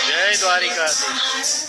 જય દ્વારિકાધીશ।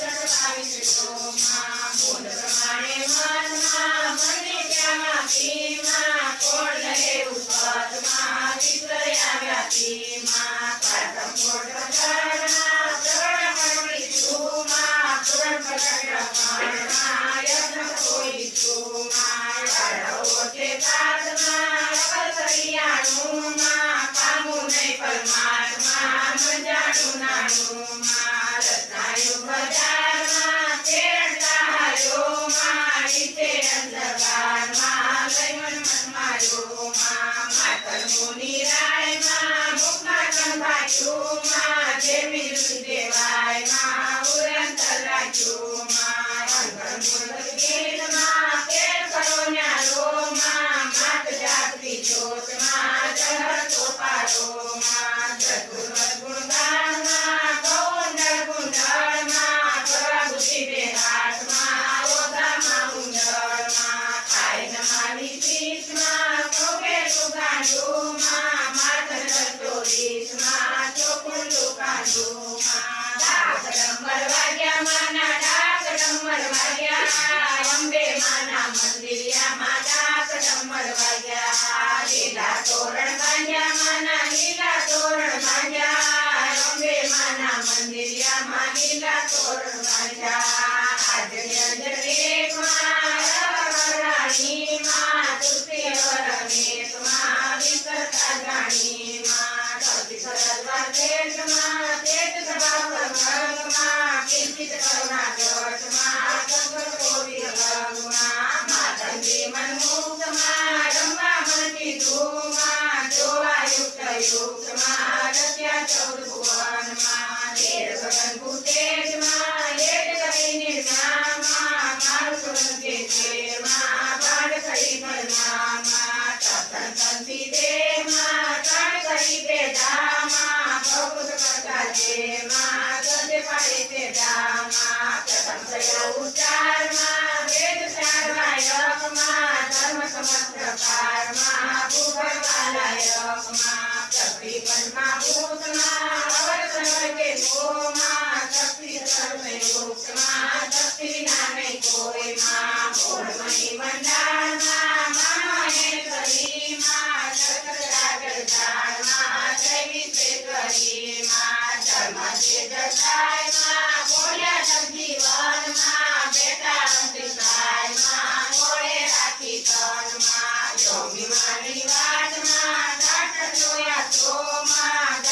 Mani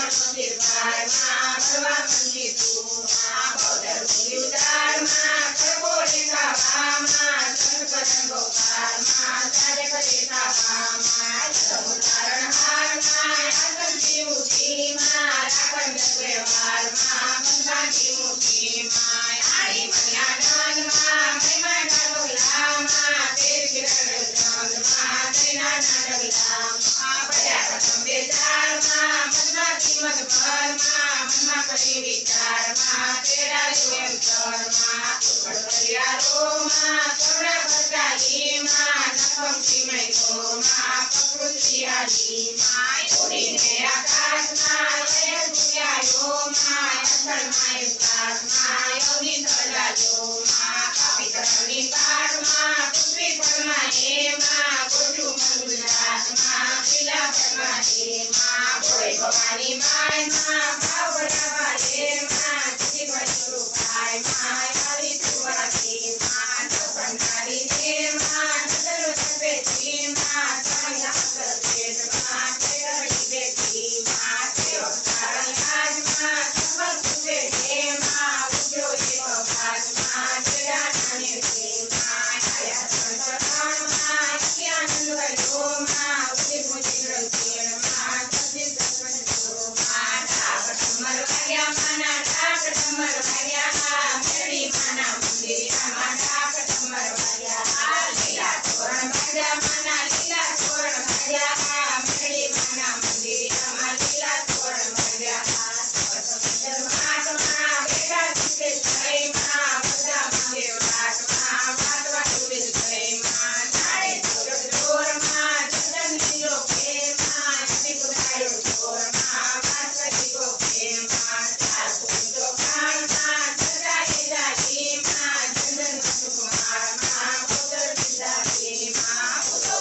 મંદિર પારમાં ભરવા મંદિર તુમાં બૌદ્ધ ઉદારમાં ખરગોળે ખાવામાં સંકટન ગોપાલમાં સાજે કરે ખાવામાં સમુદારણ હારમાં આસંતી મુઠીમાં રાખણ વ્યવહારમાં બંધાતી મુઠીમાં આડી મર્યાદાનમાં મહિમા ડાગલામાં તેર કિરણ ચંદ્રમાં તૈના નાડગલામાં પડ્યા કદંબે ચારમાં મધમાતી મધભરમાં મનમાં કરી વિચારમાં તેરા યુએમ ચરમાં પડકરિયા રોમાં કવડા ભરતાલીમાં નખમથી મૈકોમાં પ્રકૃતિ આલીમાં ઉડીને આકાશમાં લય સૂર્યાયોમાં અસરમાં એકાશમાં યોની તળાયોમાં પિતરની પારમાં પૃથ્વી પરમાં એમાં ગોઠું ગુજરાતમાં પીલા પરમાં એમાં ભોળે ભવાની માયમાં ભાવ ભરાવા એમાં ચીજી ભરી રૂપાયમાં આવી સુવાસીમાં ચોપનારી એમાં નજર સભે ચીમાં ચાંગા સર્વેટમાં કેળવી બેઠીમાં તેઓ તારણ રાજમાં સંબલ સુવે એમાં ઉજો એક ભાતમાં જેડા નાને એમાં આયા સંતરણમાં આનંદ ગયોમાં ઉદિત મુજિત રચેણમાં સજી સત્વનોમાં ડાક ડમર વાગ્યા માના ડાક ડમર વાગ્યા મેરડી માના મંદિરમાં ડાક ડમર વાગ્યા લીલા તોરણ વાગ્યા માના લીલા તોરણ વાગ્યા મેરડી માના મંદિરમાં લીલા તોરણ વાગ્યા ધર્માત્મા બેઠા સુખે જયમાં બધા માંગે વાતમાં વાતવા ડૂબે જયમાં નાડે જોરમાં ચંદન લીલો પ્રેમમાં નદી પુરાયો જોરમાં વાસરી ગો પ્રેમમાં ચાર કુંજો કાળમાં ચંદ્રાએ જાલીમાં ચંદન સુકુમારમાં ઉદર બિદારીમાં ઉદો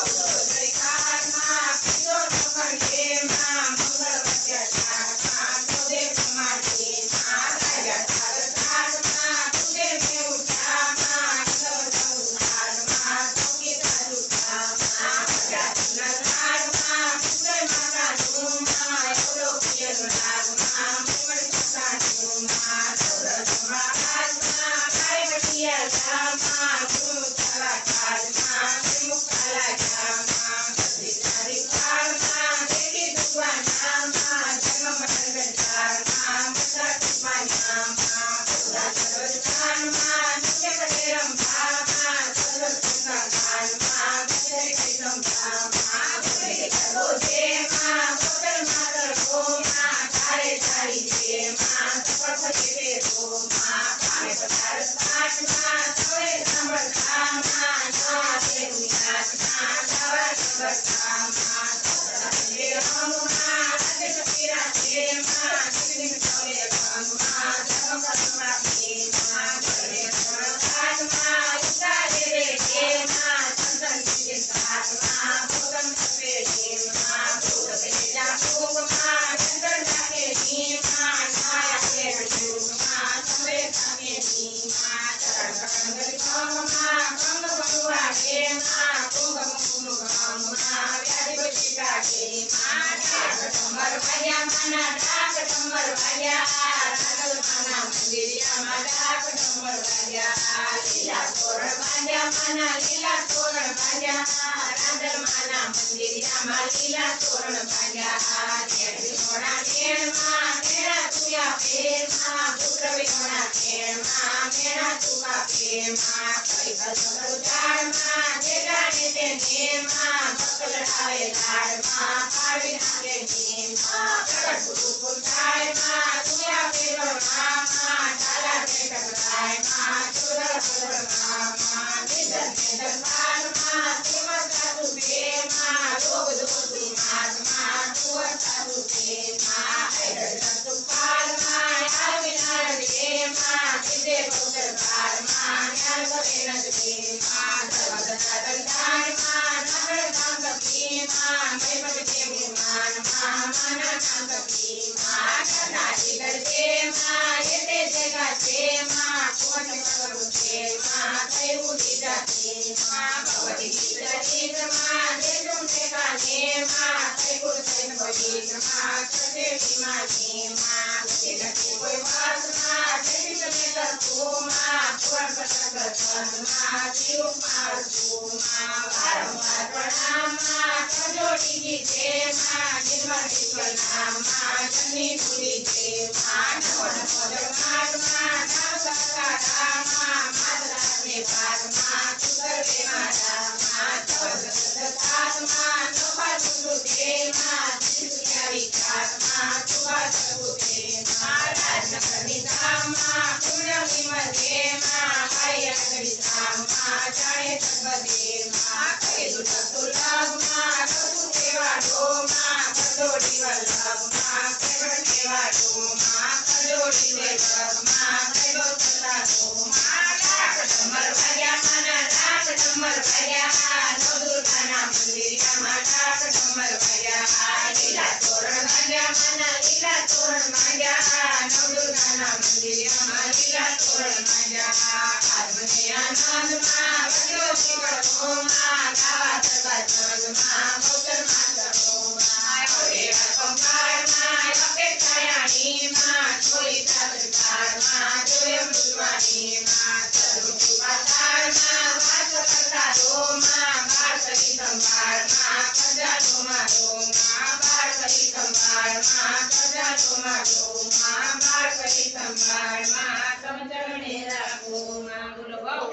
જયકારમાં પીજો સખંડેમાં મંગળ વચ્ચામાં ચોદે સમાડીમાં રાજા સારસારમાં તુજે મેં ઉઠામાં સૌધારમાં સૌકી તાલુકામાં પ્રજાતિના રાગમાં પુત્ર માતા નુમાં એવડો પિયર રાગમાં પ્રેમળ ચકાનુમાં સૌરસમાં રાજમાં કાય બટિયા ગામમાં ગુરુ ચાલા કાળમાં શ્રીમુખ કાલા ગામમાં સદિતારી કાળમાં દેવી દુવાનામાં જન્મ મંડળ ચારમાં બધા કૃષ્માનામાં પૂરા સરોજકાનમાં નિત્ય કરે રંભામાં સદસ્યના કાળમાં ગજરે કૃષ્ણ ભામાં ભૂલે ગયો જેમાં ગોદર માતર ગોમાં તારે તારી જેમાં સફળ થયે રોમાં પામે પધાર પાઠમાં સૌએ સાંભળતામાં ના દેવની નાથમાં ગાવા સગરતામાં સદે રંગમાં આજે સતીરા જેમાં નિકનિક સૌએ રંગમાં ધર્મકર્મા પ્રેમમાં કરે સરળતામાં ઉતારે રે જેમાં સંતન ચિંતિત આત્મા ભોગન સપે જેમાં ભૂત ભેજા ભોગમાં ચંદ્ર નાકે જીમાં છાયા પેટ યુગમાં સવે સામે જીમાં ચરણ કંગર કંગમાં કંગ બંગવા જેમાં કુંગ મુકુમ કંગમાં વ્યાધિ બચિકા જેમાં ડાક ડમર વાગ્યા માના ડાક ડમર વાગ્યા રાગલ માના મંદિરિયામાં ડાક ડમર વાગ્યા લીલા તોરણ વાગ્યા માના લીલા તોરણ વાગ્યા રાંદલ માના મંદિરિયામાં લીલા તોરણ વાગ્યા નેડી સોના નેણમાં મેણા તુયા પ્રેમમાં પુત્ર વિહોણા નેણમાં મેણા તુકા પ્રેમમાં કઈ કસર ઉજાડમાં જેડાને તે નેમમાં ભક્ત લડાવે લાડમાં પાડી નાખે નેમમાં પ્રગટ ગુરુ પુરતાયમાં તુયા પેલો રામમાં ડાલા તે ટકરાયમાં ચોદર ચોદરમાં નિધન નિધન પારમાં શ્રીમદ સાધુ પ્રેમમાં રોગ દોષી માર્ગમાં તુવર સાધુ પ્રેમમાં હૈદર સંતુ પાલમાં આવી નારદ પ્રેમમાં સિદ્ધે બૌદ્ધ કાળમાં જ્ઞાન કરે નજ પ્રેમમાં ધર્મ ધનાતન દાનમાં નગર કાંત પ્રેમમાં મૈમત પ્રેમમાં માના કાંત પ્રેમમાં કનાજી ગરજેમાં યતે જગા પ્રેમમાં કોટ કરું પ્રેમમાં થયું જાતે માં ભગવતી ગીત ચિત્રમાં જે તુમને કાને માં કઈ કુરસન પવિત્ર માં સદેવી માને માં જે નથી કોઈ વાસમાં જેવી તમે કરતો માં પૂરણ પ્રસંગ માં જીવ મારતો માં વારંવાર પ્રણામ માં કજોડી ગીતે માં નિર્મળ વિશ્વ નામ માં જની ભૂલી છે માં નમો નમો જગન્નાથ નામ સકારા માં માતરાને પારમાં સુગર્ભે મારા માં તવસતાત્મા નોપા સુતે માં દિવ્યા વિચારમાં સુભા સગુતે માં રાજનગરની ધામમાં પુણ્ય વિમલે માં કાયા ગરિધામમાં જાણે સદબદે માં કહે દુર્લભમાં રઘુ કેવાડો માં કડોડી વલ્લભમાં કેવળ કેવાડો માં કડોડી વલ્લભમાં કડો સતાડો માં લાખ ડમર ભર્યા માના લાખ ડમર ભર્યા નવ દુર્ગાના મંદિરમાં લાખ ડમર ભર્યા લીલા તોરણ માંડ્યા માના લીલા તોરણ માંડ્યા નવ દુર્ગાના મંદિરમાં લીલા તોરણ માંડ્યા આત્મને આનંદમાં વડ્યો પીવળો માં ગાવા સર્વા જગમાં ભોજન માતરો માં ઓરે પંપાળમાં અપેક્ષાયાણી માં છોરી સાગરકારમાં જોય મૃદવાણી માં સર્વકુ પાતાળમાં વાસ કરતારો માં બાળ સરી સંભાળમાં કજાનો મારો માં બાળ સરી સંભાળમાં કજાનો મારો માં બાળ સરી સંભાળમાં સમજણે રાખો માં બોલો બહુ